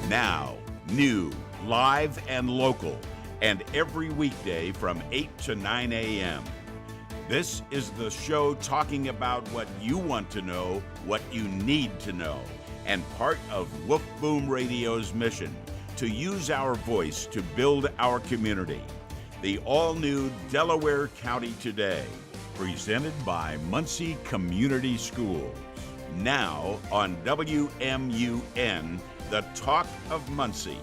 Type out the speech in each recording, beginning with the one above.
Now, new, live, and local, and every weekday from 8 to 9 a.m. This is the show talking about what you want to know, what you need to know, and part of Woof Boom Radio's mission to use our voice to build our community. The all-new Delaware County Today, presented by Muncie Community Schools. Now on WMUN, the Talk of Muncie.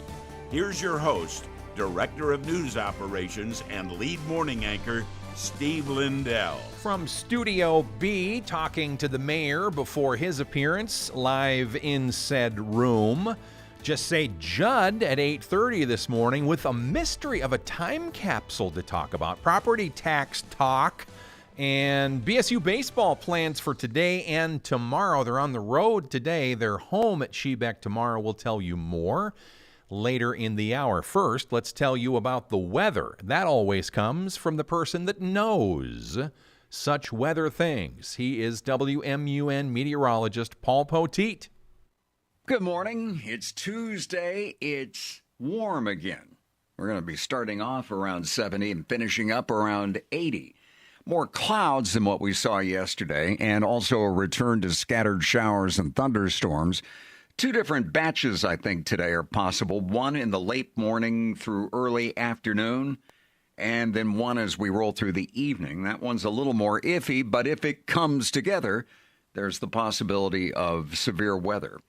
Here's your host, Director of News Operations and lead morning anchor, Steve Lindell. From Studio B, talking to the mayor before his appearance live in said room. Just say Judd at 8:30 this morning with a mystery of a time capsule to talk about. Property tax talk and BSU baseball plans for today and tomorrow. They're on the road today. They're home at Shebeck tomorrow. We'll tell you more later in the hour. First, let's tell you about the weather. That always comes from the person that knows such weather things. He is WMUN meteorologist Paul Poteet. Good morning. It's Tuesday. It's warm again. We're going to be starting off around 70 and finishing up around 80. More clouds than what we saw yesterday, and also a return to scattered showers and thunderstorms. Two different batches, I think, today are possible. One in the late morning through early afternoon, and then one as we roll through the evening. That one's a little more iffy, but if it comes together, there's the possibility of severe weather.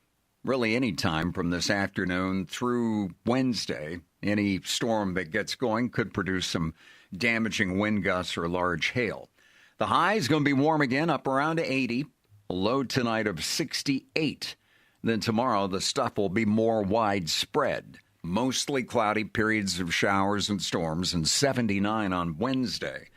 Really any time from this afternoon through Wednesday, any storm that gets going could produce some damaging wind gusts or large hail. The high is going to be warm again, up around 80. A low tonight of 68. Then tomorrow, the stuff will be more widespread. Mostly cloudy periods of showers and storms, and 79 on Wednesday.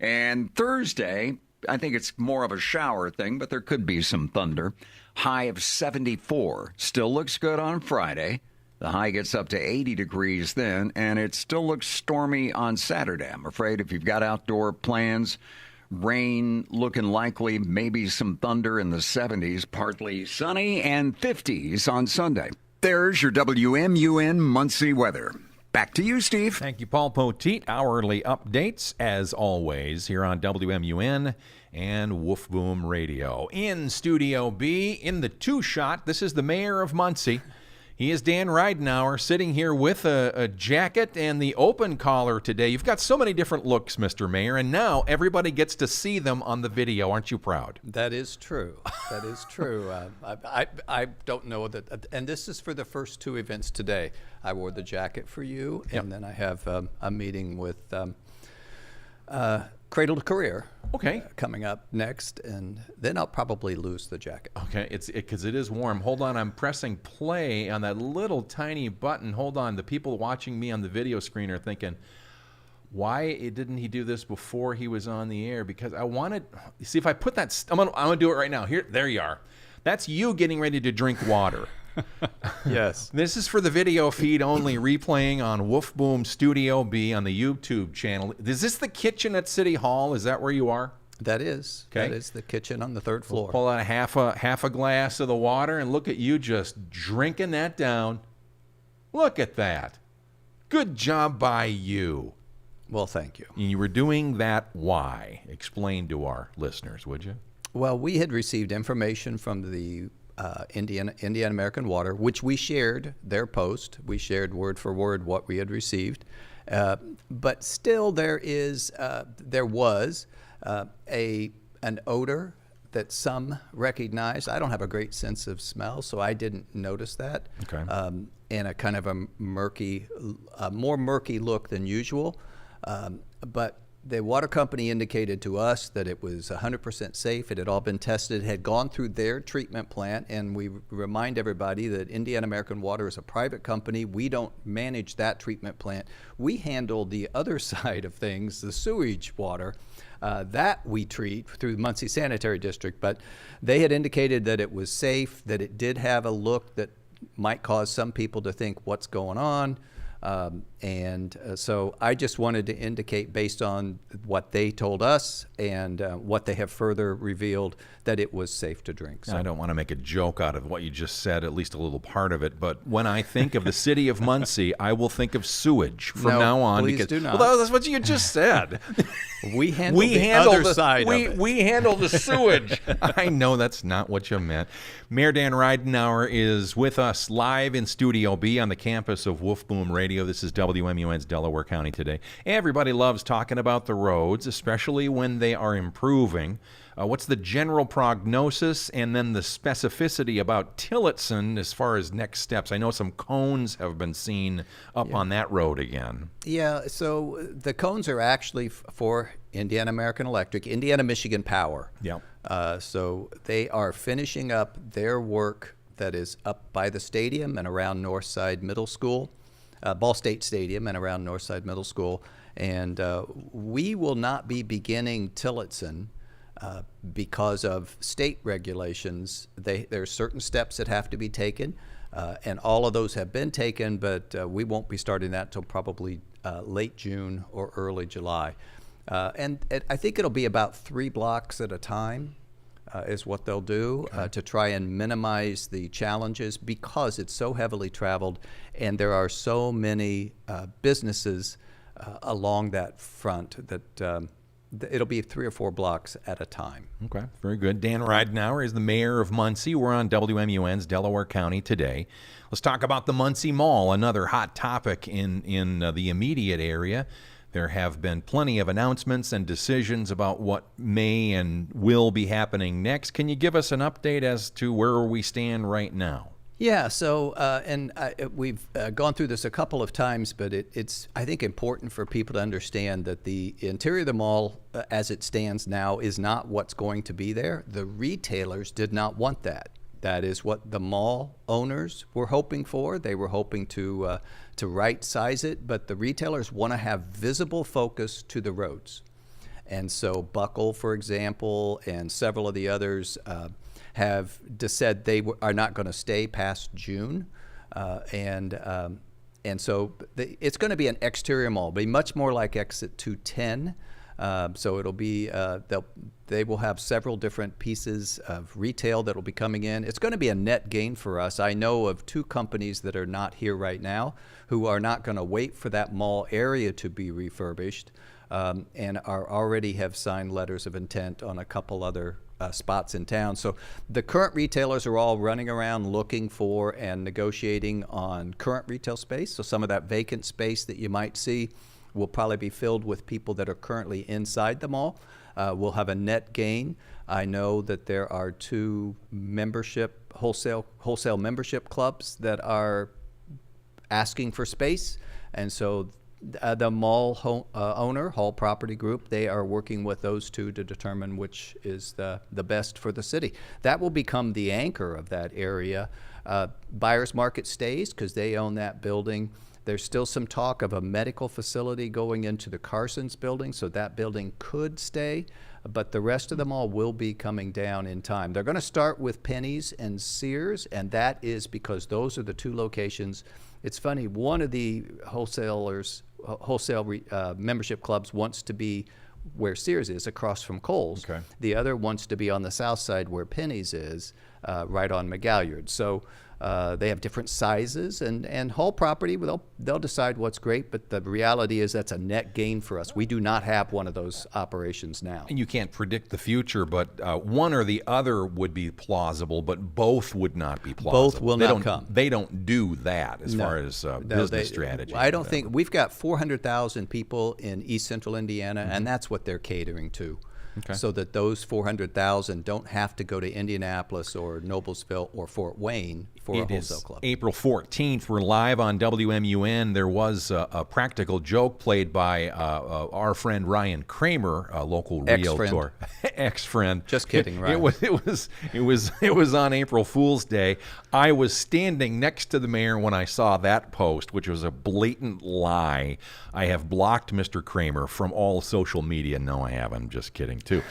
And Thursday, I think it's more of a shower thing, but there could be some thunder. High of 74. Still looks good on Friday. The high gets up to 80 degrees then, and it still looks stormy on Saturday. I'm afraid if you've got outdoor plans, rain looking likely, maybe some thunder in the 70s, partly sunny, and 50s on Sunday. There's your WMUN Muncie weather. Back to you, Steve. Thank you, Paul Poteet. Hourly updates, as always, here on WMUN and Woof Boom Radio. In Studio B, in the two-shot, this is the mayor of Muncie. He is Dan Ridenour, sitting here with a jacket and the open collar today. You've got so many different looks, Mr. Mayor, and now everybody gets to see them on the video. Aren't you proud? That is true. That is true. I don't know that, and this is for the first two events today. I wore the jacket for you, and then I have a meeting with Cradle to Career. Okay. Coming up next, and then I'll probably lose the jacket. Okay, because it is warm. Hold on, I'm pressing play on that little tiny button. Hold on, the people watching me on the video screen are thinking, why didn't he do this before he was on the air? Because I wanted, see if I put that, I'm gonna do it right now. Here, there you are. That's you getting ready to drink water. Yes. This is for the video feed only, replaying on Woof Boom Studio B on the YouTube channel. Is this the kitchen at City Hall? Is that where you are? That is. Okay. That is the kitchen on the third floor. We'll pull out half a glass of the water and look at you just drinking that down. Look at that. Good job by you. Well, thank you. You were doing that why? Explain to our listeners, would you? Well, we had received information from the Indiana American Water, which we shared their post. We shared word for word what we had received, but still there was an odor that some recognized. I don't have a great sense of smell, so I didn't notice that. Okay. And a kind of a more murky look than usual, but the water company indicated to us that it was 100% safe. It had all been tested, had gone through their treatment plant, and we remind everybody that Indiana American Water is a private company. We don't manage that treatment plant. We handle the other side of things, the sewage water, that we treat through the Muncie Sanitary District. But they had indicated that it was safe, that it did have a look that might cause some people to think, what's going on? And so I just wanted to indicate, based on what they told us and what they have further revealed, that it was safe to drink. So I don't want to make a joke out of what you just said, at least a little part of it, but when I think of the city of Muncie, I will think of sewage from now on. Please because, do not. Well, that's what you just said. We handle the other side of it. We handle the sewage. I know that's not what you meant. Mayor Dan Ridenour is with us live in Studio B on the campus of Wolf Boom Radio. This is WMUN's Delaware County Today. Everybody loves talking about the roads, especially when they are improving. What's the general prognosis and then the specificity about Tillotson as far as next steps? I know some cones have been seen up on that road again. Yeah, so the cones are actually for Indiana American Electric, Indiana Michigan Power. Yeah. So they are finishing up their work that is up by the stadium and around Northside Middle School, Ball State Stadium and around Northside Middle School. And we will not be beginning Tillotson because of state regulations. There are certain steps that have to be taken, and all of those have been taken, but we won't be starting that till probably late June or early July. And I think it'll be about 3 blocks at a time is what they'll do to try and minimize the challenges, because it's so heavily traveled and there are so many businesses along that front that it'll be 3 or 4 blocks at a time. Okay, very good. Dan Ridenour is the mayor of Muncie. We're on WMUN's Delaware County Today. Let's talk about the Muncie Mall, another hot topic in the immediate area. There have been plenty of announcements and decisions about what may and will be happening next. Can you give us an update as to where we stand right now? Yeah, so we've gone through this a couple of times, but it's, I think, important for people to understand that the interior of the mall, as it stands now, is not what's going to be there. The retailers did not want that. That is what the mall owners were hoping for. They were hoping to right-size it, but the retailers want to have visible focus to the roads. And so Buckle, for example, and several of the others have said they are not going to stay past June, and so it's going to be an exterior mall, be much more like Exit 210. So it'll be they will have several different pieces of retail that will be coming in. It's going to be a net gain for us. I know of 2 companies that are not here right now who are not going to wait for that mall area to be refurbished, and already have signed letters of intent on a couple other spots in town. So the current retailers are all running around looking for and negotiating on current retail space. So some of that vacant space that you might see will probably be filled with people that are currently inside the mall. We'll have a net gain. I know that there are 2 wholesale membership clubs that are asking for space, and so the mall owner, Hall Property Group, they are working with those 2 to determine which is the best for the city. That will become the anchor of that area. Buyers Market stays because they own that building. There's still some talk of a medical facility going into the Carson's building, so that building could stay, but the rest of the mall will be coming down in time. They're going to start with Penny's and Sears, and that is because those are the 2 locations. It's funny, one of the wholesale membership clubs wants to be where Sears is, across from Kohl's. Okay. The other wants to be on the south side where Penny's is, right on McGalliard. So they have different sizes, and Hall Property, they'll decide what's great, but the reality is that's a net gain for us. We do not have one of those operations now. And you can't predict the future, but one or the other would be plausible, but both would not be plausible. Both will not come. They don't do that as far as business strategy. I don't think, we've got 400,000 people in East Central Indiana, and that's what they're catering to. Okay. So that those 400,000 don't have to go to Indianapolis or Noblesville or Fort Wayne for a wholesale club. April 14th. We're live on WMUN. There was a practical joke played by our friend Ryan Kramer, a local realtor, ex-friend. Just kidding, Ryan. It was on April Fool's Day. I was standing next to the mayor when I saw that post, which was a blatant lie. I have blocked Mr. Kramer from all social media. No, I haven't. I'm just kidding. too.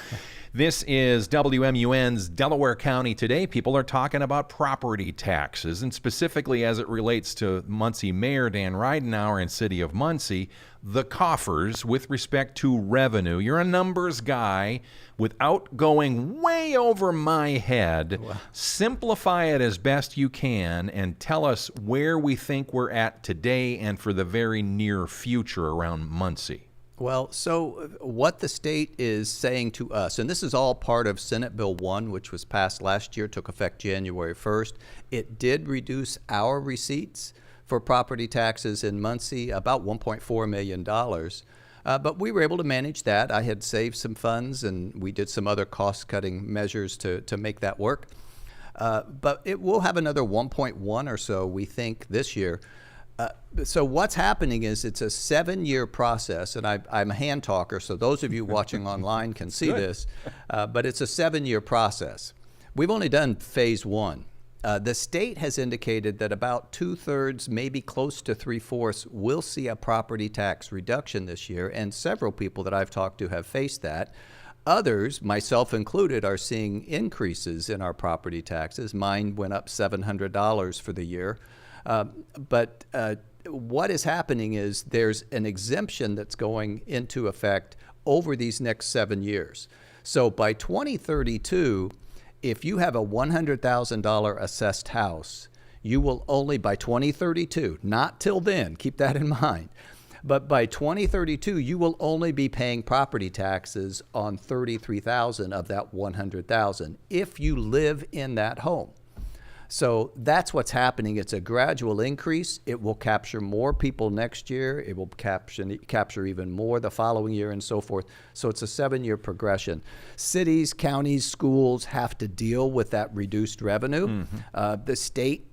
This is WMUN's Delaware County Today. People are talking about property taxes, and specifically as it relates to Muncie Mayor Dan Ridenour and City of Muncie, the coffers with respect to revenue. You're a numbers guy. Without going way over my head, simplify it as best you can and tell us where we think we're at today and for the very near future around Muncie. Well, so what the state is saying to us, and this is all part of Senate Bill 1, which was passed last year, took effect January 1st. It did reduce our receipts for property taxes in Muncie about $1.4 million. But we were able to manage that. I had saved some funds, and we did some other cost-cutting measures to make that work. But it will have another 1.1 or so, we think, this year. So what's happening is it's a 7-year process, and I'm a hand talker, so those of you watching online can see this, but it's a 7-year process. We've only done phase 1. The state has indicated that about 2/3, maybe close to 3/4, will see a property tax reduction this year, and several people that I've talked to have faced that. Others, myself included, are seeing increases in our property taxes. Mine went up $700 for the year. But what is happening is there's an exemption that's going into effect over these next 7 years. So by 2032, if you have a $100,000 assessed house, you will only, by 2032, not till then, keep that in mind, but by 2032, you will only be paying property taxes on $33,000 of that $100,000 if you live in that home. So that's what's happening. It's a gradual increase. It will capture more people next year. It will capture even more the following year and so forth. So it's a 7-year progression. Cities, counties, schools have to deal with that reduced revenue. The state,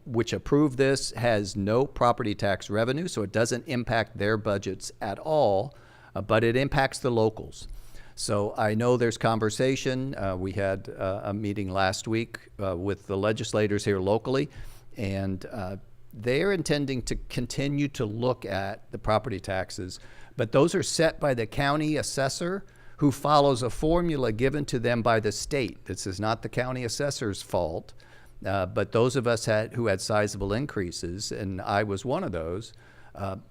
which approved this, has no property tax revenue, so it doesn't impact their budgets at all, but it impacts the locals. So I know there's conversation. We had a meeting last week with the legislators here locally, and they're intending to continue to look at the property taxes, but those are set by the county assessor who follows a formula given to them by the state. This is not the county assessor's fault, but those of us who had sizable increases, and I was one of those,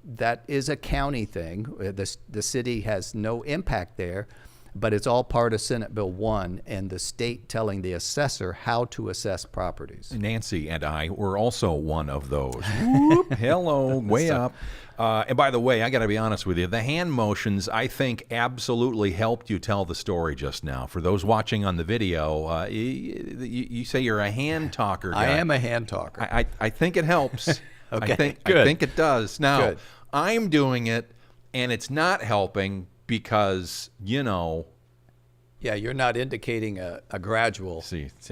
that is a county thing. The city has no impact there. But it's all part of Senate Bill 1 and the state telling the assessor how to assess properties. Nancy and I were also one of those. Whoop, hello, way up. And by the way, I got to be honest with you, the hand motions, I think, absolutely helped you tell the story just now. For those watching on the video, you say you're a hand talker guy. I am a hand talker. I think it helps. Okay, I think it does. Now, Good. I'm doing it, and it's not helping because, you know. Yeah, you're not indicating a gradual.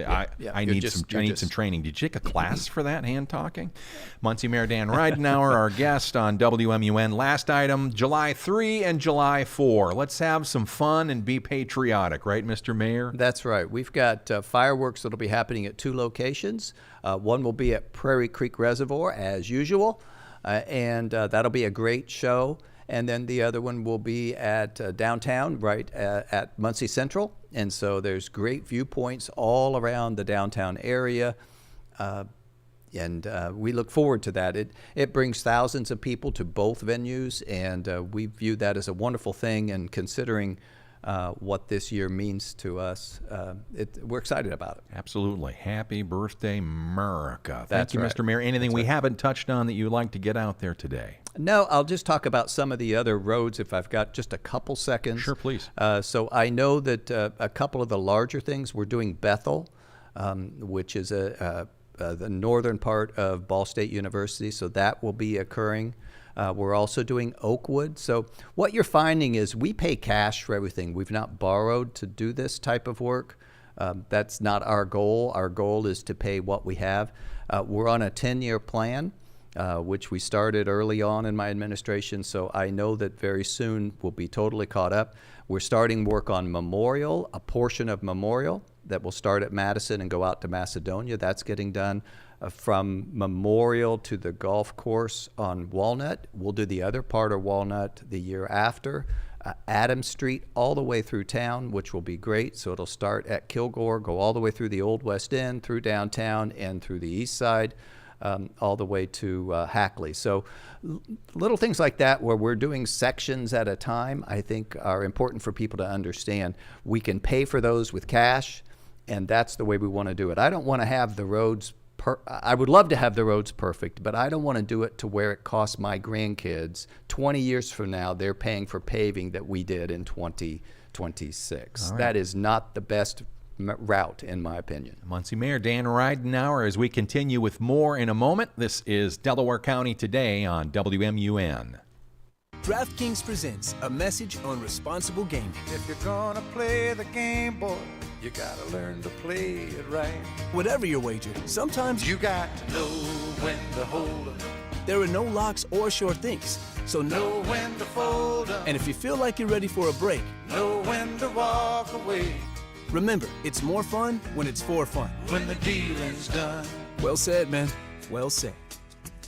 I need some training. Did you take a class for that, hand talking? Muncie Mayor Dan Ridenour, our guest on WMUN. Last item, July 3 and July 4. Let's have some fun and be patriotic, right, Mr. Mayor? That's right. We've got fireworks that'll be happening at 2 locations. One will be at Prairie Creek Reservoir, as usual, and that'll be a great show. And then the other one will be at downtown, right at Muncie Central. And so there's great viewpoints all around the downtown area. And we look forward to that. It brings thousands of people to both venues, and we view that as a wonderful thing. And considering what this year means to us, we're excited about it. Absolutely. Happy birthday, America. That's Thank you, right. Mr. Mayor. Anything That's we right. haven't touched on that you'd like to get out there today? No, I'll just talk about some of the other roads if I've got just a couple seconds. Sure, please. So I know that a couple of the larger things, we're doing Bethel, which is the northern part of Ball State University, so that will be occurring. We're also doing Oakwood. So what you're finding is we pay cash for everything. We've not borrowed to do this type of work. That's not our goal. Our goal is to pay what we have. We're on a 10-year plan, which we started early on in my administration, so I know that very soon we'll be totally caught up. We're starting work on Memorial, a portion of Memorial that will start at Madison and go out to Macedonia. That's getting done. From Memorial to the golf course on Walnut. We'll do the other part of Walnut the year after. Adams Street all the way through town, which will be great. So it'll start at Kilgore, go all the way through the Old West End, through downtown, and through the east side, all the way to Hackley. So little things like that where we're doing sections at a time, I think are important for people to understand. We can pay for those with cash, and that's the way we want to do it. I don't want to have the roads I would love to have the roads perfect, but I don't want to do it to where it costs my grandkids 20 years from now, they're paying for paving that we did in 2026. Right. That is not the best route, in my opinion. Muncie Mayor Dan Ridenour, as we continue with more in a moment. This is Delaware County Today on WMUN. DraftKings presents a message on responsible gaming. If you're gonna play the game, boy, you gotta learn to play it right. Whatever your wager, sometimes you got to know when to hold 'em. There are no locks or sure things, so know when to fold 'em. And if you feel like you're ready for a break, know when to walk away. Remember, it's more fun when it's for fun. When the dealing's done. Well said, man. Well said.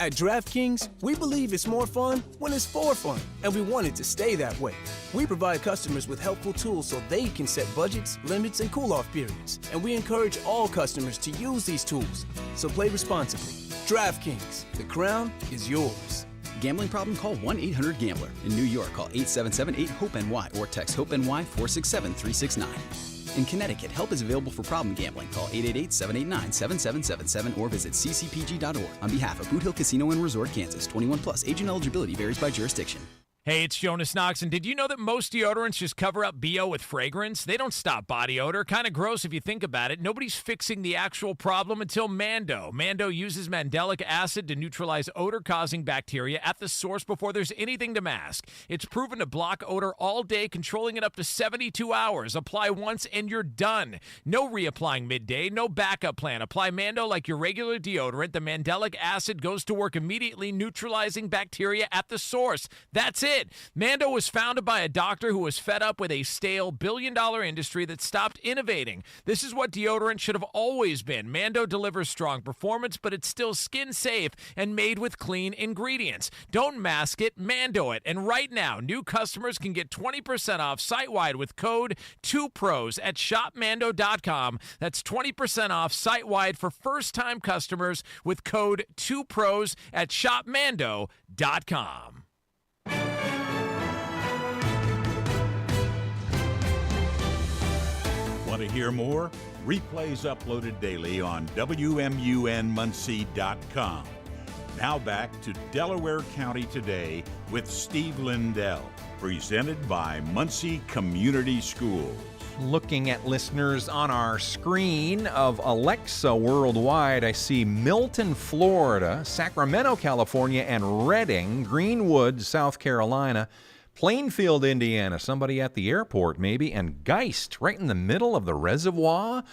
At DraftKings, we believe it's more fun when it's for fun, and we want it to stay that way. We provide customers with helpful tools so they can set budgets, limits, and cool-off periods. And we encourage all customers to use these tools. So play responsibly. DraftKings, the crown is yours. Gambling problem? Call 1-800-GAMBLER. In New York, call 877-8-HOPE-NY or text HOPE-NY 467-369. In Connecticut, help is available for problem gambling. Call 888-789-7777 or visit ccpg.org. On behalf of Boot Hill Casino and Resort, Kansas, 21 plus, age and eligibility varies by jurisdiction. Hey, it's Jonas Knox, and did you know that most deodorants just cover up BO with fragrance? They don't stop body odor. Kind of gross if you think about it. Nobody's fixing the actual problem until Mando. Mando uses mandelic acid to neutralize odor-causing bacteria at the source before there's anything to mask. It's proven to block odor all day, controlling it up to 72 hours. Apply once and you're done. No reapplying midday, no backup plan. Apply Mando like your regular deodorant. The mandelic acid goes to work immediately, neutralizing bacteria at the source. That's it. Mando was founded by a doctor who was fed up with a stale billion-dollar industry that stopped innovating. This is what deodorant should have always been. Mando delivers strong performance, but it's still skin-safe and made with clean ingredients. Don't mask it, Mando it. And right now, new customers can get 20% off site-wide with code 2pros at shopmando.com. That's 20% off site-wide for first-time customers with code 2pros at shopmando.com. Want to hear more? Replays uploaded daily on WMUNmuncie.com. Now back to Delaware County Today with Steve Lindell, presented by Muncie Community Schools. Looking at listeners on our screen of Alexa worldwide, I see Milton, Florida, Sacramento, California, and Redding, Greenwood, South Carolina, Plainfield, Indiana, somebody at the airport maybe, and Geist, right in the middle of the reservoir.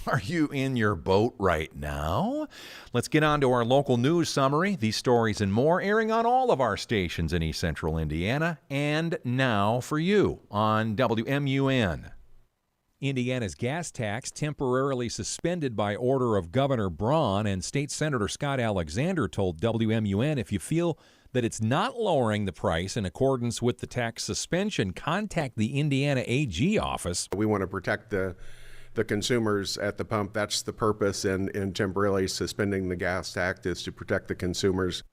Are you in your boat right now? Let's get on to our local news summary. These stories and more airing on all of our stations in East Central Indiana, and now for you on WMUN. Indiana's gas tax temporarily suspended by order of Governor Braun, and State Senator Scott Alexander told WMUN, if you feel that it's not lowering the price in accordance with the tax suspension, contact the Indiana AG office. We want to protect the consumers at the pump. That's the purpose in temporarily suspending the gas tax, is to protect the consumers.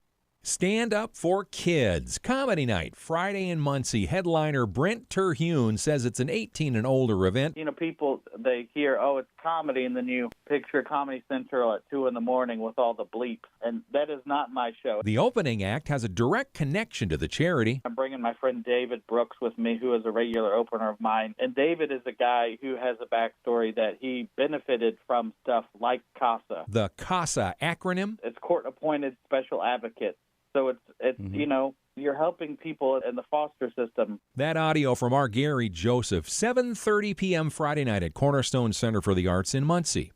Stand Up for Kids Comedy Night, Friday in Muncie. Headliner Brent Terhune says it's an 18 and older event. You know, people, they hear, oh, it's comedy, and then you picture Comedy Central at 2 in the morning with all the bleeps, and that is not my show. The opening act has a direct connection to the charity. I'm bringing my friend David Brooks with me, who is a regular opener of mine, and David is a guy who has a backstory that he benefited from stuff like CASA. The CASA acronym? It's Court-Appointed Special Advocate. So it's you know, you're helping people in the foster system. That audio from our Gary Joseph, 7:30 p.m. Friday night at Cornerstone Center for the Arts in Muncie.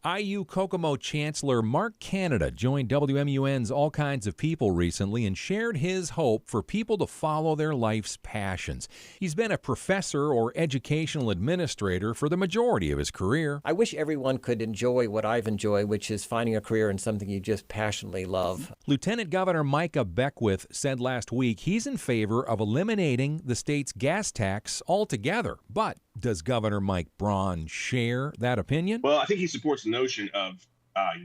IU Kokomo Chancellor Mark Canada joined WMUN's All Kinds of People recently and shared his hope for people to follow their life's passions. He's been a professor or educational administrator for the majority of his career. I wish everyone could enjoy what I've enjoyed, which is finding a career in something you just passionately love. Lieutenant Governor Micah Beckwith said last week he's in favor of eliminating the state's gas tax altogether. But does Governor Mike Braun share that opinion? Well, I think he supports the notion of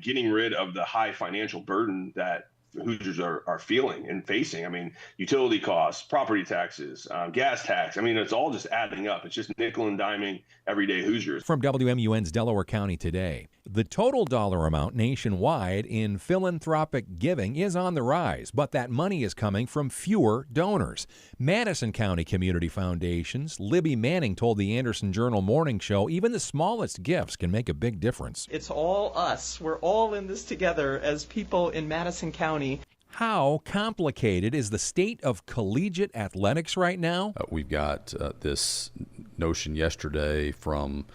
getting rid of the high financial burden that Hoosiers are feeling and facing. I mean, utility costs, property taxes, gas tax. I mean, it's all just adding up. It's just nickel and diming everyday Hoosiers. From WMUN's Delaware County Today, the total dollar amount nationwide in philanthropic giving is on the rise, but that money is coming from fewer donors. Madison County Community Foundation's Libby Manning told the Anderson Journal Morning Show even the smallest gifts can make a big difference. It's all us. We're all in this together as people in Madison County. How complicated is the state of collegiate athletics right now? We've got this notion yesterday from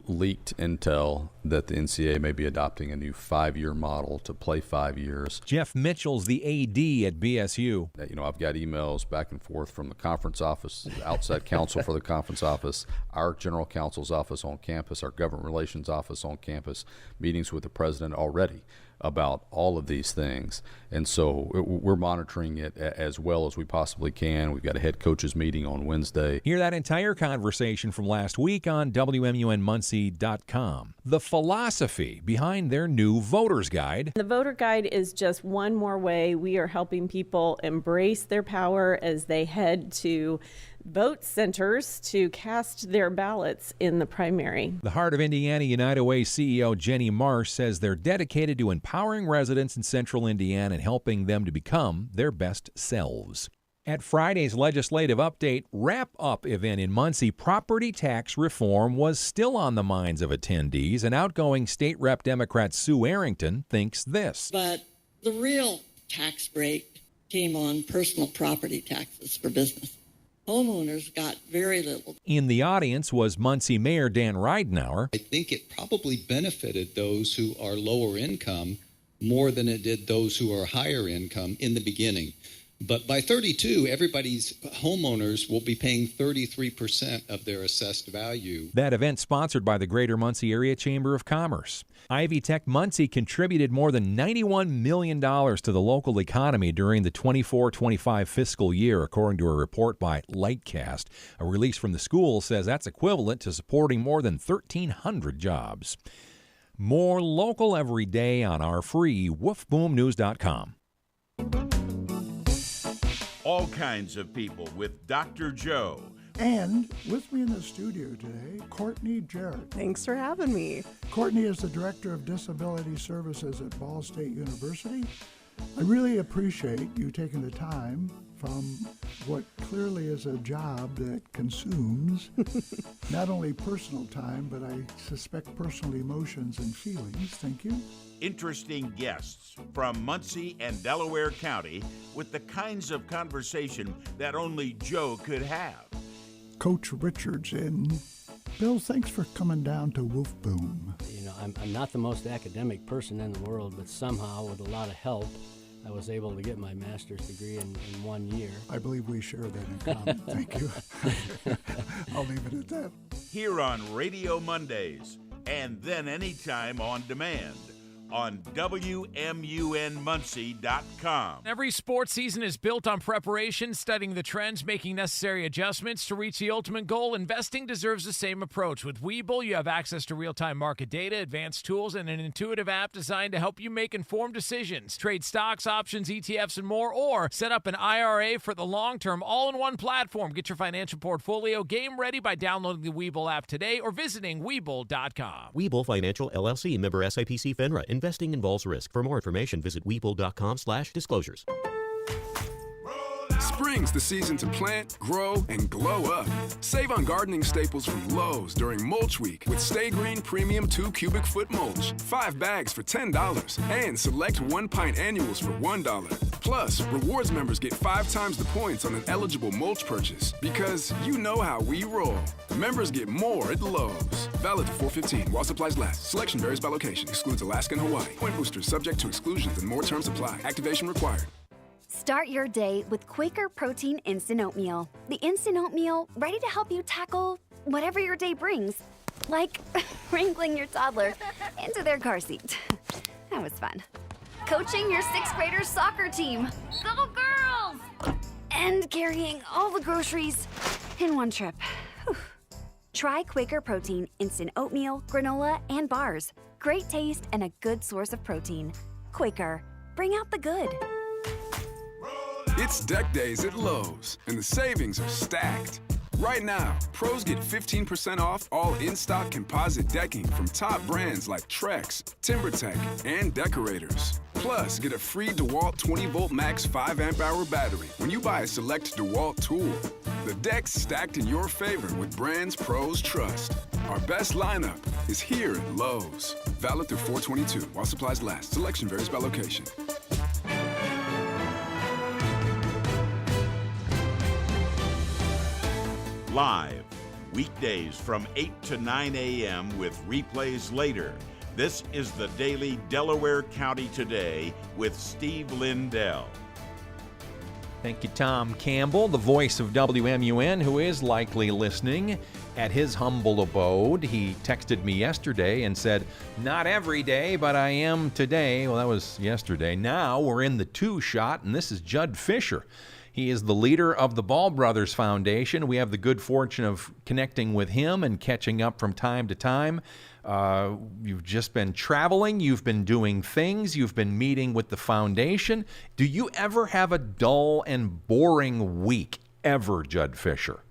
leaked intel that the NCAA may be adopting a new 5-year model to play 5 years. Jeff Mitchell's the AD at BSU. I've got emails back and forth from the conference office, the outside counsel for the conference office, our general counsel's office on campus, our government relations office on campus, meetings with the president already about all of these things. And so we're monitoring it as well as we possibly can. We've got a head coaches meeting on Wednesday. Hear that entire conversation from last week on WMUNmuncie.com. The philosophy behind their new voter's guide. The voter guide is just one more way we are helping people embrace their power as they head to vote centers to cast their ballots in the primary. The Heart of Indiana United Way CEO Jenny Marsh says they're dedicated to empowering residents in central Indiana and helping them to become their best selves. At Friday's legislative update wrap-up event in Muncie, property tax reform was still on the minds of attendees, and outgoing State Rep Democrat Sue Arrington thinks this. But the real tax break came on personal property taxes for business. Homeowners got very little. In the audience was Muncie Mayor Dan Ridenour. I think it probably benefited those who are lower income more than it did those who are higher income in the beginning. But by 32, everybody's homeowners will be paying 33% of their assessed value. That event sponsored by the Greater Muncie Area Chamber of Commerce. Ivy Tech Muncie contributed more than $91 million to the local economy during the 24-25 fiscal year, according to a report by Lightcast. A release from the school says that's equivalent to supporting more than 1,300 jobs. More local every day on our free woofboomnews.com. All kinds of people with Dr. Joe. And with me in the studio today, Courtney Jarrett. Thanks for having me. Courtney is the Director of Disability Services at Ball State University. I really appreciate you taking the time from what clearly is a job that consumes not only personal time, but I suspect personal emotions and feelings. Thank you. Interesting guests from Muncie and Delaware County with the kinds of conversation that only Joe could have. Coach Richards in. Bill, thanks for coming down to Wolf Boom. I'm not the most academic person in the world, but somehow with a lot of help, I was able to get my master's degree in 1 year. I believe we share that in common. Thank you. I'll leave it at that. Here on Radio Mondays, and then anytime on demand on WMUNmuncie.com. Every sports season is built on preparation, studying the trends, making necessary adjustments to reach the ultimate goal. Investing deserves the same approach. With Webull, you have access to real-time market data, advanced tools, and an intuitive app designed to help you make informed decisions. Trade stocks, options, ETFs, and more, or set up an IRA for the long term, all in one platform. Get your financial portfolio game ready by downloading the Webull app today or visiting Webull.com. Webull Financial, LLC, member SIPC FINRA. Investing involves risk. For more information, visit Webull.com/disclosures. Spring's the season to plant, grow, and glow up. Save on gardening staples from Lowe's during Mulch Week with Stay Green Premium 2 cubic foot mulch. 5 bags for $10. And select 1 pint annuals for $1. Plus, rewards members get 5 times the points on an eligible mulch purchase because you know how we roll. Members get more at Lowe's. Valid to 4/15 while supplies last. Selection varies by location. Excludes Alaska and Hawaii. Point boosters subject to exclusions and more terms apply. Activation required. Start your day with Quaker Protein Instant Oatmeal. The instant oatmeal ready to help you tackle whatever your day brings. Like wrangling your toddler into their car seat. That was fun. Coaching your 6th graders soccer team. Go girls! And carrying all the groceries in one trip. Whew. Try Quaker Protein Instant Oatmeal, granola, and bars. Great taste and a good source of protein. Quaker, bring out the good. It's deck days at Lowe's, and the savings are stacked. Right now, pros get 15% off all in-stock composite decking from top brands like Trex, TimberTech, and Decorators. Plus, get a free DeWalt 20-volt max 5-amp-hour battery when you buy a select DeWalt tool. The deck's stacked in your favor with brands pros trust. Our best lineup is here at Lowe's. Valid through 4/22 while supplies last. Selection varies by location. Live, weekdays from 8 to 9 a.m. with replays later. This is the Daily Delaware County Today with Steve Lindell. Thank you, Tom Campbell, the voice of WMUN, who is likely listening at his humble abode. He texted me yesterday and said, not every day, but I am today. Well, that was yesterday. Now we're in the 2 shot, and this is Judd Fisher. He is the leader of the Ball Brothers Foundation. We have the good fortune of connecting with him and catching up from time to time. You've just been traveling. You've been doing things. You've been meeting with the foundation. Do you ever have a dull and boring week, ever, Judd Fisher?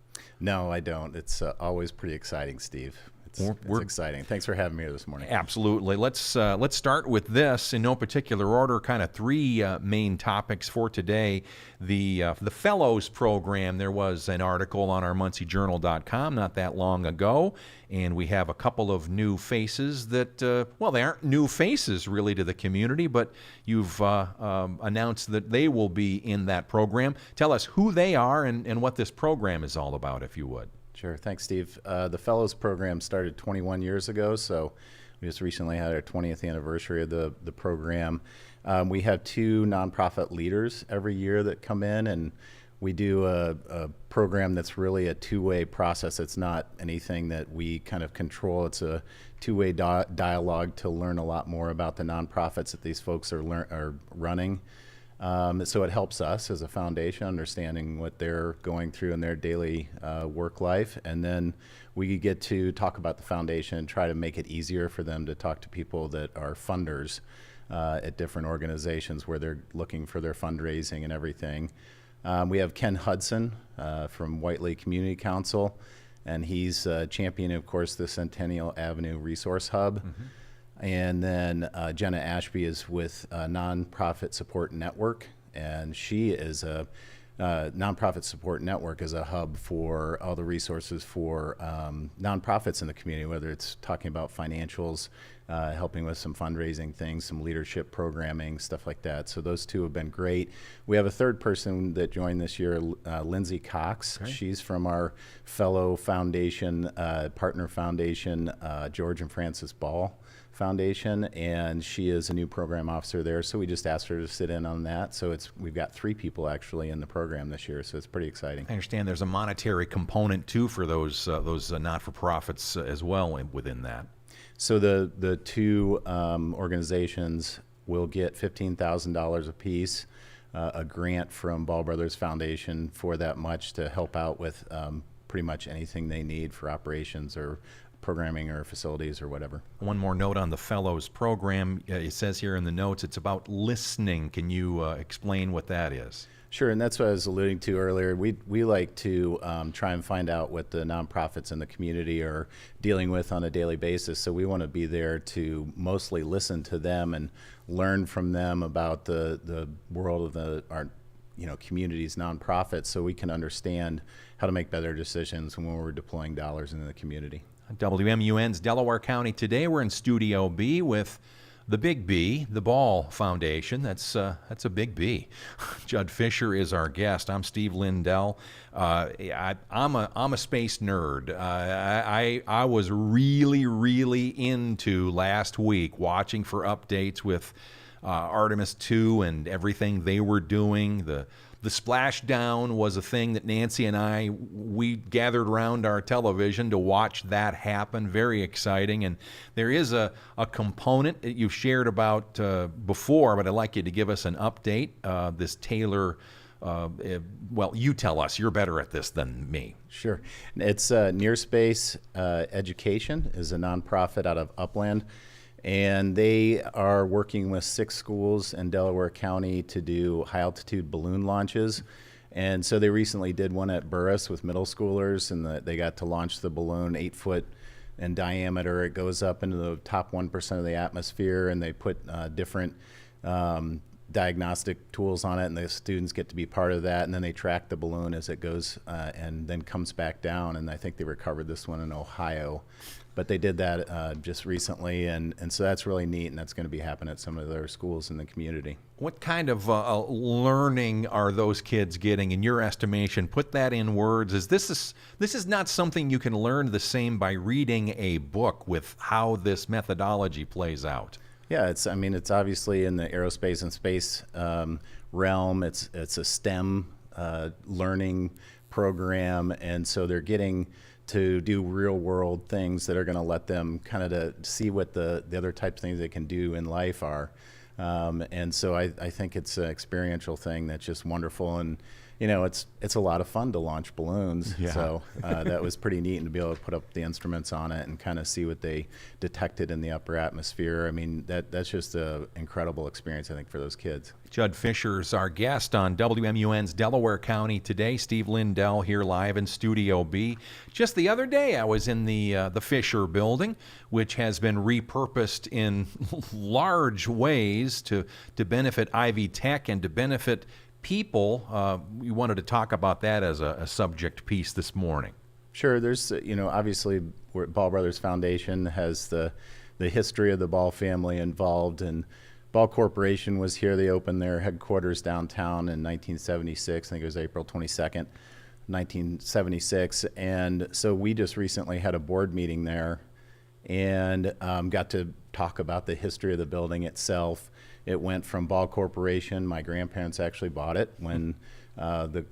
No, I don't. It's always pretty exciting, Steve. It's exciting. Thanks for having me here this morning. Absolutely. Let's start with this in no particular order. Kind of 3 main topics for today. The Fellows Program. There was an article on our MuncieJournal.com not that long ago, and we have a couple of new faces that they aren't new faces really to the community, but you've announced that they will be in that program. Tell us who they are and what this program is all about, if you would. Sure. Thanks, Steve. The Fellows Program started 21 years ago, so we just recently had our 20th anniversary of the program. We have 2 nonprofit leaders every year that come in, and we do a program that's really a 2-way process. It's not anything that we kind of control. It's a 2-way dialogue to learn a lot more about the nonprofits that these folks are running. So it helps us as a foundation understanding what they're going through in their daily work life, and then we get to talk about the foundation and try to make it easier for them to talk to people that are funders at different organizations where they're looking for their fundraising and everything. We have Ken Hudson from Whiteley Community Council, and he's championing, of course, the Centennial Avenue Resource Hub. Mm-hmm. And then Jenna Ashby is with Nonprofit Support Network, and she is a Nonprofit Support Network is a hub for all the resources for nonprofits in the community, whether it's talking about financials, helping with some fundraising things, some leadership programming, stuff like that. So those 2 have been great. We have a 3rd person that joined this year, Lindsay Cox. Okay. She's from our fellow foundation, partner foundation, George and Francis Ball Foundation, and she is a new program officer there, so we just asked her to sit in on that. So we've got 3 people actually in the program this year, so it's pretty exciting. I understand there's a monetary component too for those not-for-profits as well within that. So the 2 organizations will get $15,000 apiece, a grant from Ball Brothers Foundation for that much to help out with pretty much anything they need for operations or programming or facilities or whatever. One more note on the Fellows Program. It says here in the notes it's about listening. Can you explain what that is? Sure, and that's what I was alluding to earlier. We like to try and find out what the nonprofits in the community are dealing with on a daily basis. So we want to be there to mostly listen to them and learn from them about the world of our communities, nonprofits, so we can understand how to make better decisions when we're deploying dollars into the community. WMUN's Delaware County Today. We're in Studio B with the Big B, the Ball Foundation. That's a big B. Judd Fisher is our guest. I'm Steve Lindell. I'm a space nerd. I was really into last week watching for updates with Artemis 2 and everything they were doing. The splashdown was a thing that Nancy and we gathered around our television to watch that happen. Very exciting. And there is a component that you've shared about before, but I'd like you to give us an update. This Taylor, well, you tell us. You're better at this than me. Sure. It's Near Space Education is a nonprofit out of Upland. And they are working with 6 schools in Delaware County to do high-altitude balloon launches. And so they recently did one at Burris with middle schoolers, and they got to launch the balloon 8 foot in diameter. It goes up into the top 1% of the atmosphere, and they put different diagnostic tools on it, and the students get to be part of that. And then they track the balloon as it goes and then comes back down. And I think they recovered this one in Ohio. But they did that just recently, and so that's really neat, and that's going to be happening at some of their schools in the community. What kind of learning are those kids getting, in your estimation? Put that in words. This is not something you can learn the same by reading a book with how this methodology plays out. Yeah, it's obviously in the aerospace and space realm. It's a STEM learning program, and so they're getting to do real world things that are going to let them kind of to see what the other types of things they can do in life are. And so I think it's an experiential thing that's just wonderful. And, it's a lot of fun to launch balloons. Yeah. So that was pretty neat, and to be able to put up the instruments on it and kind of see what they detected in the upper atmosphere. I mean, that's just an incredible experience, I think, for those kids. Judd Fisher's our guest on WMUN's Delaware County Today. Steve Lindell here live in Studio B. Just the other day, I was in the Fisher building, which has been repurposed in large ways to benefit Ivy Tech and to benefit people. We wanted to talk about that as a subject piece this morning. Sure. There's, obviously Ball Brothers Foundation has the history of the Ball family involved, and Ball Corporation was here. They opened their headquarters downtown in 1976. I think it was April 22nd, 1976. And so we just recently had a board meeting there and got to talk about the history of the building itself. It went from Ball Corporation. My grandparents actually bought it when the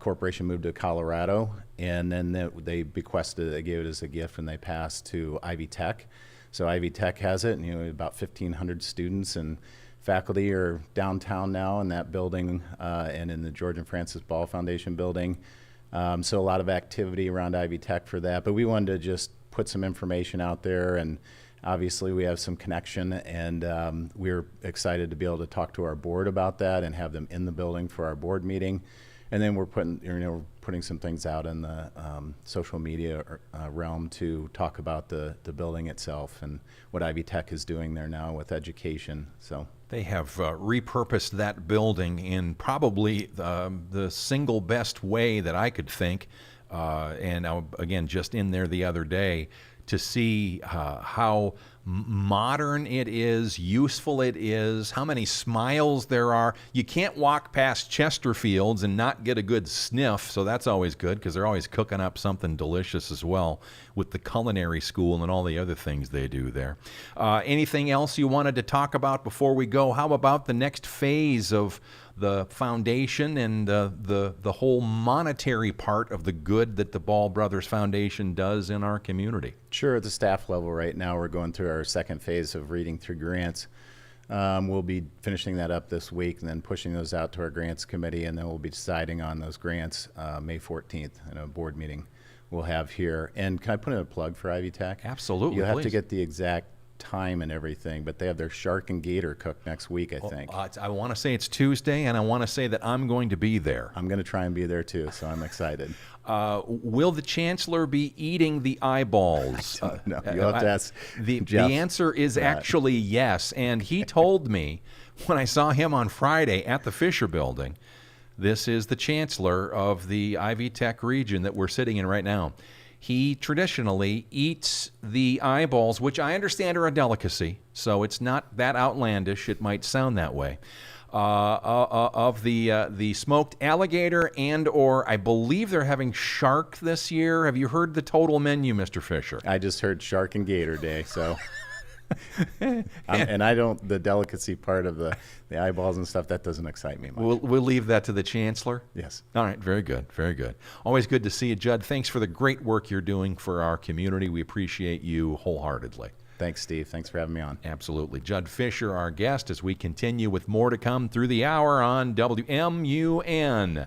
corporation moved to Colorado, and then they bequested it. They gave it as a gift, and they passed to Ivy Tech. So Ivy Tech has it, and about 1,500 students and faculty are downtown now in that building and in the George and Francis Ball Foundation building. So a lot of activity around Ivy Tech for that. But we wanted to just put some information out there, and obviously we have some connection, and we're excited to be able to talk to our board about that and have them in the building for our board meeting. And then we're putting some things out in the social media realm to talk about the building itself and what Ivy Tech is doing there now with education. So they have repurposed that building in probably the single best way that I could think. And again, just in there the other day to see how modern it is, useful it is, how many smiles there are. You can't walk past Chesterfields and not get a good sniff, so that's always good because they're always cooking up something delicious as well with the culinary school and all the other things they do there. Anything else you wanted to talk about before we go? How about the next phase of the foundation and the whole monetary part of the good that the Ball Brothers Foundation does in our community? Sure. At the staff level right now, we're going through our second phase of reading through grants. We'll be finishing that up this week and then pushing those out to our grants committee, and then we'll be deciding on those grants May 14th in a board meeting we'll have here. And can I put in a plug for Ivy Tech? Absolutely. You have please. to get the exact time and everything, but they have their shark and gator cook next week, I think. I want to say it's Tuesday, and I want to say that I'm going to be there. I'm going to try and be there too, so I'm excited. Will the chancellor be eating the eyeballs? No, you'll have to ask the Jeff answer is actually yes, and he told me when I saw him on Friday at the Fisher Building, this is the chancellor of the Ivy Tech region that we're sitting in right now. he traditionally eats the eyeballs, which I understand are a delicacy, so it's not that outlandish. It might sound that way. Of the smoked alligator and/or I believe they're having shark this year. Have you heard the total menu, Mr. Fisher? I just heard Shark and Gator Day, so. And I don't, the delicacy part of the eyeballs and stuff, that doesn't excite me much. We'll leave that to the chancellor? Yes. All right, very good, very good. Always good to see you, Judd. Thanks for the great work you're doing for our community. We appreciate you wholeheartedly. Thanks, Steve. Thanks for having me on. Absolutely. Judd Fisher, our guest, as we continue with more to come through the hour on WMUN.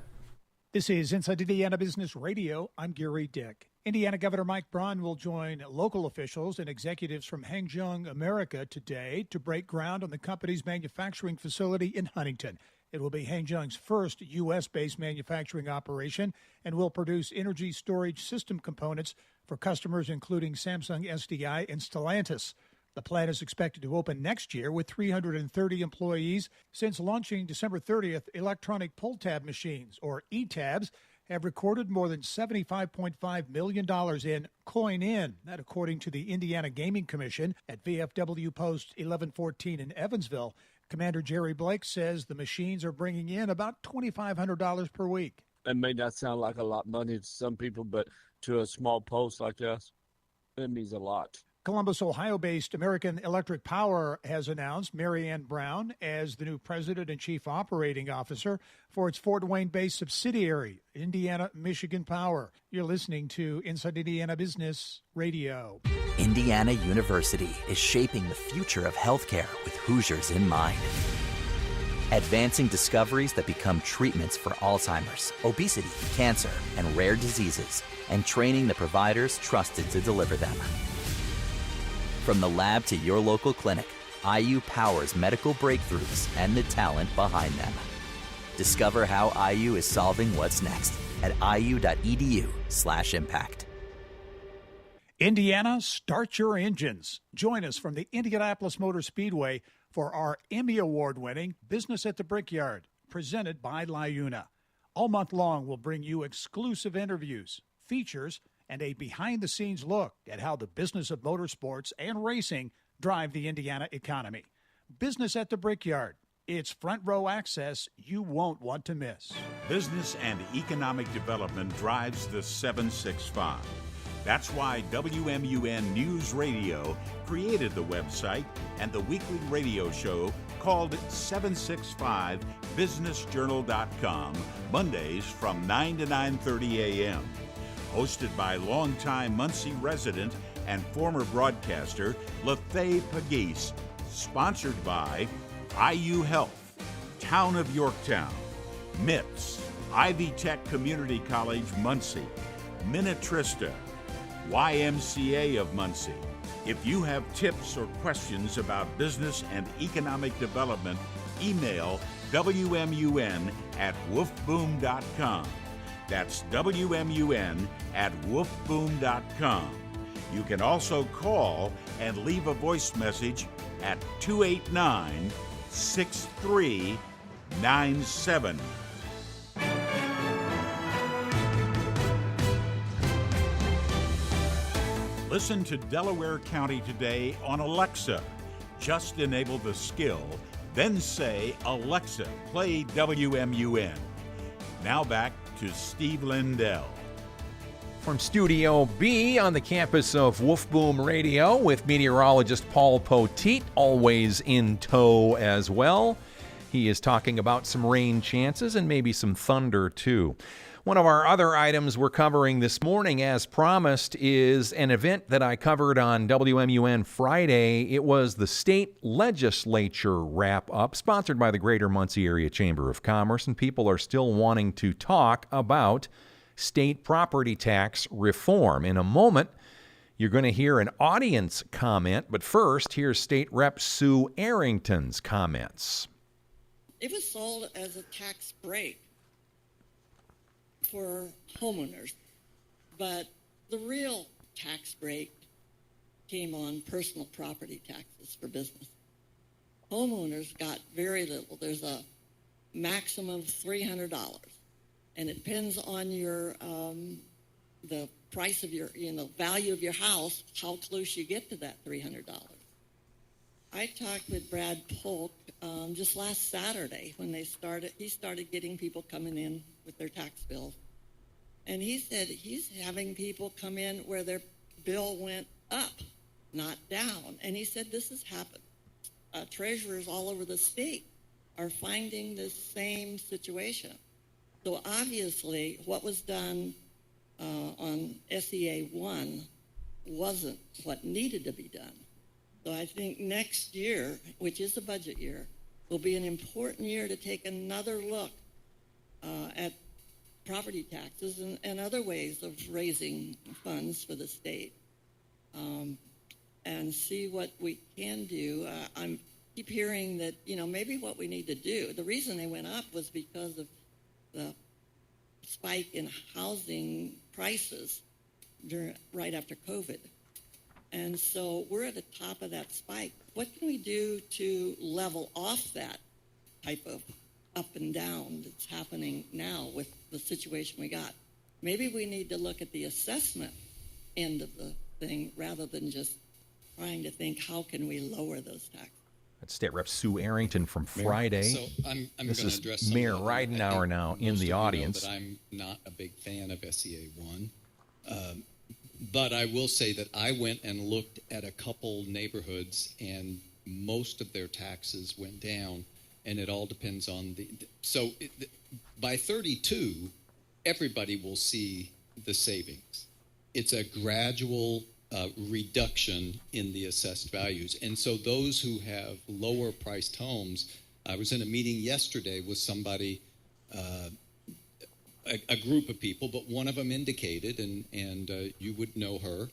This is Inside Indiana Business Radio. I'm Gary Dick. Indiana Governor Mike Braun will join local officials and executives from Hangzhou America today to break ground on the company's manufacturing facility in Huntington. It will be Hangzhou's first U.S.-based manufacturing operation and will produce energy storage system components for customers including Samsung SDI and Stellantis. The plant is expected to open next year with 330 employees. Since launching December 30th, electronic pull tab machines, or ETABs, have recorded more than $75.5 million in coin-in. That according to the Indiana Gaming Commission at VFW Post 1114 in Evansville. Commander Jerry Blake says the machines are bringing in about $2,500 per week. It may not sound like a lot of money to some people, but to a small post like us, it means a lot. Columbus, Ohio-based American Electric Power has announced Mary Ann Brown as the new president and chief operating officer for its Fort Wayne-based subsidiary, Indiana Michigan Power. You're listening to Inside Indiana Business Radio. Indiana University is shaping the future of healthcare with Hoosiers in mind. Advancing discoveries that become treatments for Alzheimer's, obesity, cancer, and rare diseases, and training the providers trusted to deliver them. From the lab to your local clinic, IU powers medical breakthroughs and the talent behind them. Discover how IU is solving what's next at iu.edu/impact. Indiana, start your engines. Join us from the Indianapolis Motor Speedway for our Emmy Award-winning Business at the Brickyard, presented by LiUNA. All month long, we'll bring you exclusive interviews, features, and a behind-the-scenes look at how the business of motorsports and racing drive the Indiana economy. Business at the Brickyard. It's front row access you won't want to miss. Business and economic development drives the 765. That's why WMUN News Radio created the website and the weekly radio show called 765businessjournal.com, Mondays from 9 to 9:30 a.m. Hosted by longtime Muncie resident and former broadcaster Lefay Pagese. Sponsored by IU Health, Town of Yorktown, MIPS, Ivy Tech Community College Muncie, Minnetrista, YMCA of Muncie. If you have tips or questions about business and economic development, email WMUN@wolfboom.com. That's WMUN@wolfboom.com. You can also call and leave a voice message at 289-6397. Listen to Delaware County Today on Alexa. Just enable the skill, then say, Alexa, play WMUN. Now back to Steve Lindell. From Studio B on the campus of Wolf Boom Radio with meteorologist Paul Poteet, always in tow as well. He is talking about some rain chances and maybe some thunder too. One of our other items we're covering this morning, as promised, is an event that I covered on WMUN Friday. It was the state legislature wrap-up, sponsored by the Greater Muncie Area Chamber of Commerce, and people are still wanting to talk about state property tax reform. In a moment, you're going to hear an audience comment, but first, here's State Rep Sue Arrington's comments. It was sold as a tax break for homeowners, but the real tax break came on personal property taxes for business. Homeowners got very little. There's a maximum of $300, and it depends on your the price of your, value of your house, how close you get to that $300. I talked with Brad Polk just last Saturday when he started getting people coming in with their tax bills. And he said he's having people come in where their bill went up, not down. And he said this has happened. Treasurers all over the state are finding the same situation. So obviously what was done on SEA 1 wasn't what needed to be done. So I think next year, which is a budget year, will be an important year to take another look at property taxes and other ways of raising funds for the state, and see what we can do. I keep hearing that, maybe what we need to do, the reason they went up was because of the spike in housing prices right after COVID. And so we're at the top of that spike. What can we do to level off that type of up and down that's happening now with the situation we got? Maybe we need to look at the assessment end of the thing rather than just trying to think, how can we lower those taxes? That's State Rep Sue Arrington from Friday. So I'm going to address some Mayor of them. Ridenhour now in the audience. That I'm not a big fan of SEA 1. But I will say that I went and looked at a couple neighborhoods, and most of their taxes went down, and it all depends on by 32, everybody will see the savings. It's a gradual reduction in the assessed values. And so those who have lower priced homes, I was in a meeting yesterday with somebody, a group of people, but one of them indicated, and you would know her,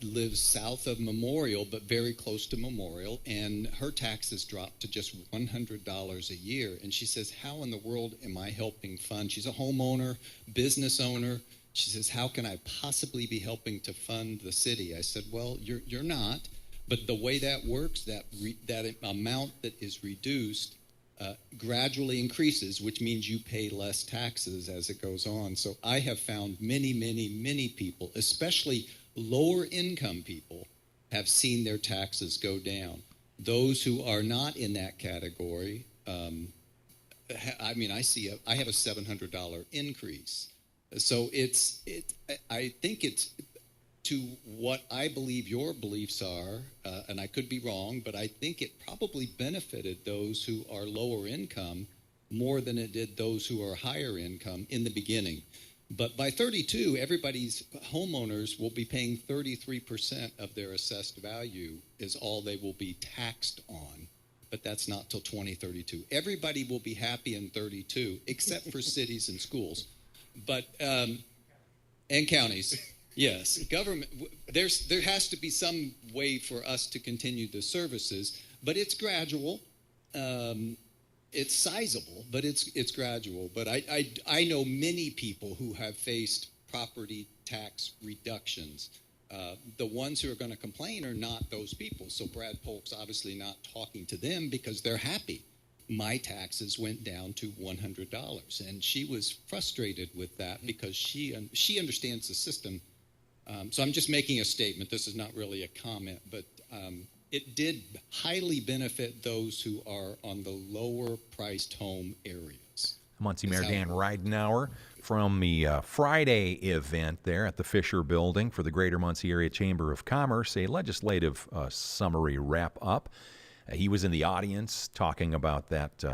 lives south of Memorial, but very close to Memorial, and her taxes dropped to just $100 a year. And she says, how in the world am I helping fund? She's a homeowner, business owner. She says, how can I possibly be helping to fund the city? I said, well, you're not, but the way that works, that amount that is reduced gradually increases, which means you pay less taxes as it goes on. So I have found many, many, many people, especially lower income people, have seen their taxes go down. Those who are not in that category, I have a $700 increase. So I think it's to what I believe your beliefs are, and I could be wrong, but I think it probably benefited those who are lower income more than it did those who are higher income in the beginning. But by 32, everybody's homeowners will be paying 33% of their assessed value is all they will be taxed on. But that's not till 2032. Everybody will be happy in 32, except for cities and schools. But and counties, yes, government. There has to be some way for us to continue the services, but it's gradual. It's sizable, but it's gradual. But I know many people who have faced property tax reductions. The ones who are going to complain are not those people. So Brad Polk's obviously not talking to them because they're happy. My taxes went down to $100, and she was frustrated with that because she understands the system. So I'm just making a statement. This is not really a comment, but it did highly benefit those who are on the lower priced home areas. Muncie Mayor Dan Ridenhour from the Friday event there at the Fisher Building for the Greater Muncie Area Chamber of Commerce, a legislative summary wrap-up. He was in the audience talking about that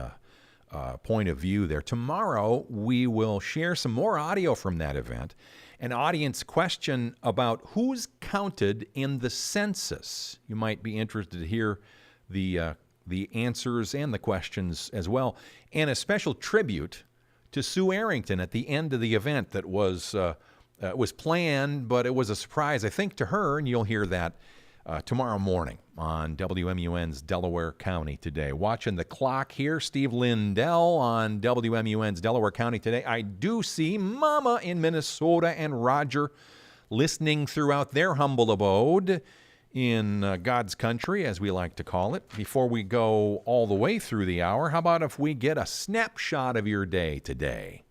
point of view there. Tomorrow, we will share some more audio from that event. An audience question about who's counted in the census. You might be interested to hear the answers and the questions as well. And a special tribute to Sue Arrington at the end of the event that was planned, but it was a surprise, I think, to her, and you'll hear that tomorrow morning on WMUN's Delaware County Today. Watching the clock here, Steve Lindell on WMUN's Delaware County Today. I do see Mama in Minnesota and Roger listening throughout their humble abode in God's country, as we like to call it. Before we go all the way through the hour, how about if we get a snapshot of your day today?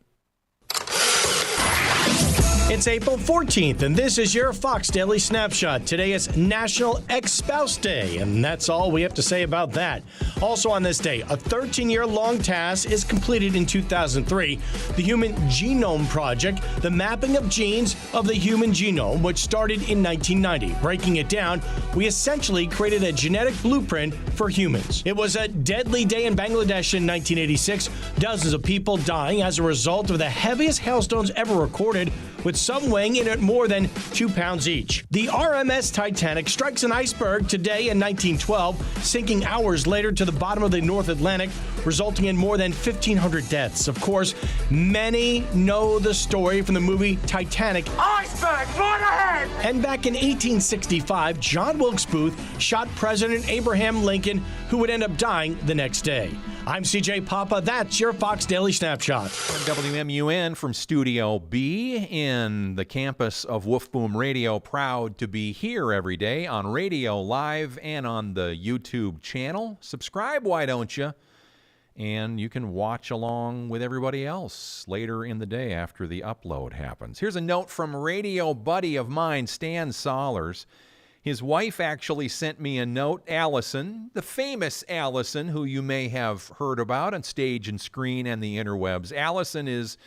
It's April 14th, and this is your Fox Daily Snapshot. Today is National Ex-Spouse Day, and that's all we have to say about that. Also on this day, a 13-year-long task is completed in 2003. The Human Genome Project, the mapping of genes of the human genome, which started in 1990. Breaking it down, we essentially created a genetic blueprint for humans. It was a deadly day in Bangladesh in 1986. Dozens of people dying as a result of the heaviest hailstones ever recorded, with some weighing in at more than 2 pounds each. The RMS Titanic strikes an iceberg today in 1912, sinking hours later to the bottom of the North Atlantic, resulting in more than 1,500 deaths. Of course, many know the story from the movie Titanic. Iceberg, right ahead! And back in 1865, John Wilkes Booth shot President Abraham Lincoln, who would end up dying the next day. I'm CJ Papa. That's your Fox Daily Snapshot. WMUN from Studio B in the campus of Woof Boom Radio. Proud to be here every day on radio live and on the YouTube channel. Subscribe, why don't you? And you can watch along with everybody else later in the day after the upload happens. Here's a note from radio buddy of mine, Stan Sollers. His wife actually sent me a note, Allison, the famous Allison, who you may have heard about on stage and screen and the interwebs. Allison is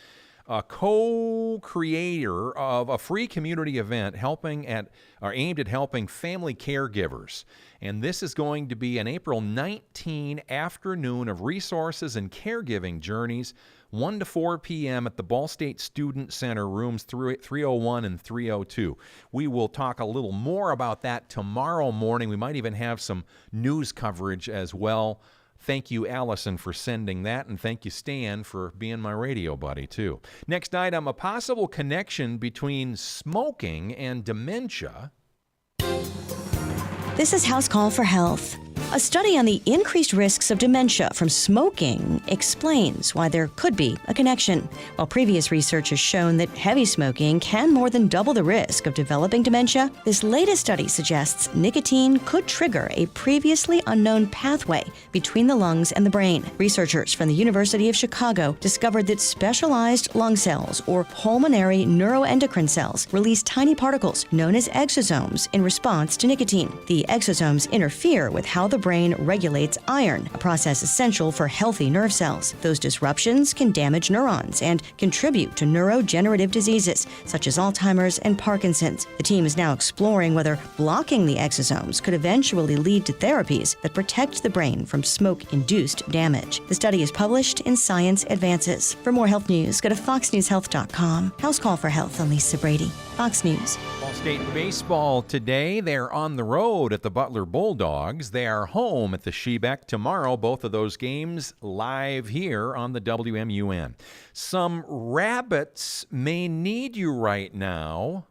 a co-creator of a free community event aimed at helping family caregivers. And this is going to be an April 19 afternoon of resources and caregiving journeys, 1 to 4 p.m. at the Ball State Student Center, rooms 301 and 302. We will talk a little more about that tomorrow morning. We might even have some news coverage as well. Thank you, Allison, for sending that, and thank you, Stan, for being my radio buddy, too. Next item, a possible connection between smoking and dementia. This is House Call for Health. A study on the increased risks of dementia from smoking explains why there could be a connection. While previous research has shown that heavy smoking can more than double the risk of developing dementia, this latest study suggests nicotine could trigger a previously unknown pathway between the lungs and the brain. Researchers from the University of Chicago discovered that specialized lung cells, or pulmonary neuroendocrine cells, release tiny particles known as exosomes in response to nicotine. The exosomes interfere with how the brain regulates iron, a process essential for healthy nerve cells. Those disruptions can damage neurons and contribute to neurodegenerative diseases such as Alzheimer's and Parkinson's. The team is now exploring whether blocking the exosomes could eventually lead to therapies that protect the brain from smoke-induced damage. The study is published in Science Advances. For more health news, go to foxnewshealth.com. House Call for Health, I'm Lisa Brady. Fox News. Ball State baseball today. They're on the road at the Butler Bulldogs. They are home at the Shebeck tomorrow. Both of those games live here on the WMUN. Some rabbits may need you right now.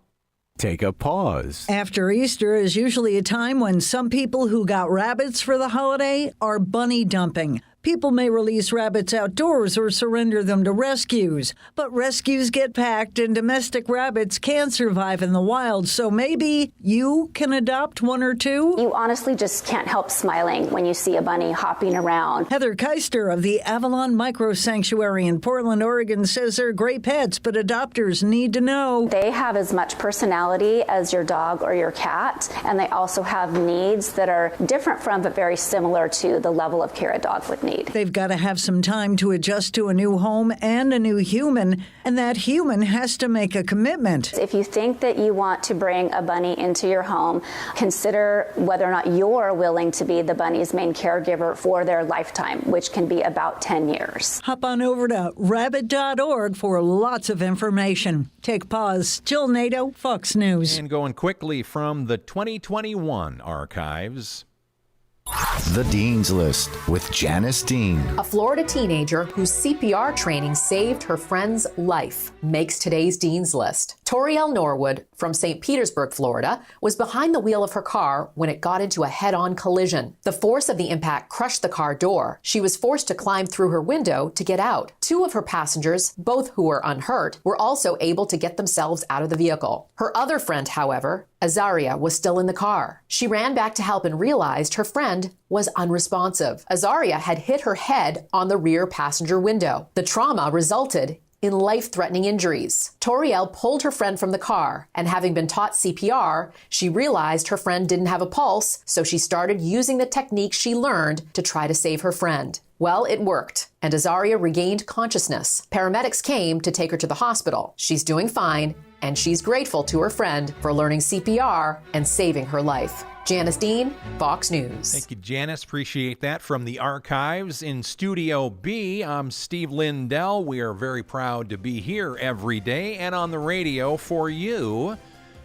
Take a pause. After Easter is usually a time when some people who got rabbits for the holiday are bunny dumping. People may release rabbits outdoors or surrender them to rescues, but rescues get packed and domestic rabbits can't survive in the wild, so maybe you can adopt one or two? You honestly just can't help smiling when you see a bunny hopping around. Heather Keister of the Avalon Micro Sanctuary in Portland, Oregon says they're great pets, but adopters need to know. They have as much personality as your dog or your cat, and they also have needs that are different from but very similar to the level of care a dog would need. They've got to have some time to adjust to a new home and a new human, and that human has to make a commitment. If you think that you want to bring a bunny into your home, consider whether or not you're willing to be the bunny's main caregiver for their lifetime, which can be about 10 years. Hop on over to rabbit.org for lots of information. Take pause. Jill Nato, Fox News. And going quickly from the 2021 archives. The Dean's List with Janice Dean. A Florida teenager whose CPR training saved her friend's life makes today's Dean's List. Toriel Norwood from St. Petersburg, Florida, was behind the wheel of her car when it got into a head-on collision. The force of the impact crushed the car door. She was forced to climb through her window to get out. Two of her passengers, both who were unhurt, were also able to get themselves out of the vehicle. Her other friend, however, Azaria, was still in the car. She ran back to help and realized her friend was unresponsive. Azaria had hit her head on the rear passenger window. The trauma resulted in life-threatening injuries. Toriel pulled her friend from the car, and having been taught CPR, she realized her friend didn't have a pulse, so she started using the technique she learned to try to save her friend. Well, it worked, and Azaria regained consciousness. Paramedics came to take her to the hospital. She's doing fine, and she's grateful to her friend for learning CPR and saving her life. Janice Dean, Fox News. Thank you, Janice. Appreciate that. From the archives in Studio B, I'm Steve Lindell. We are very proud to be here every day and on the radio for you.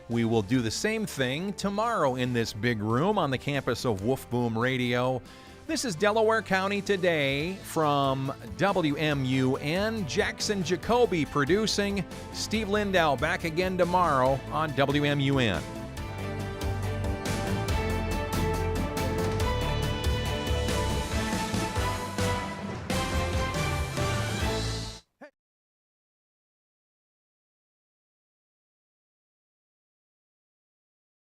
We will do the same thing tomorrow in this big room on the campus of Wolf Boom Radio. This is Delaware County Today from WMUN. Jackson Jacoby producing. Steve Lindell back again tomorrow on WMUN.